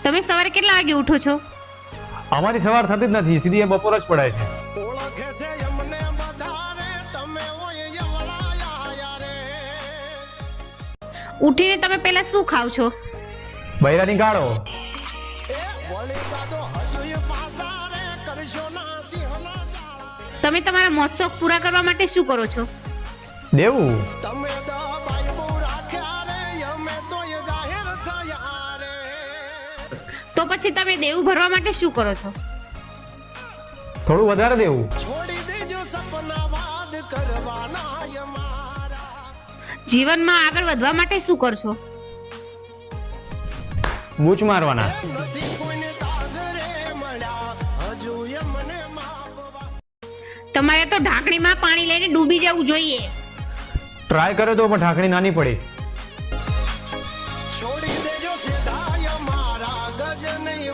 તમે સવારે કેટલા વાગે ઉઠો છો? અમારી સવાર થતી જ નથી, સીધી બપોર જ પડાય છે. ઉઠીને તમે પહેલા શું ખાવ છો? બૈરાની ગાળો. તમે તમારા મોજ-શોખ પૂરા કરવા માટે શું કરો છો? દેવું. તો પછી તમે દેવું ભરવા માટે શું કરો છો? થોડું વધારે દેવું. જીવનમાં આગળ વધવા માટે શું કરશો? મૂછ મારવાના. તમારે તો ઢાંકણીમાં પાણી લઈને ડૂબી જવું જોઈએ. ટ્રાય કર્યો તો પણ ઢાંકણી નાની પડી. છોડી દેજો સીધા મારા ગજ નહીં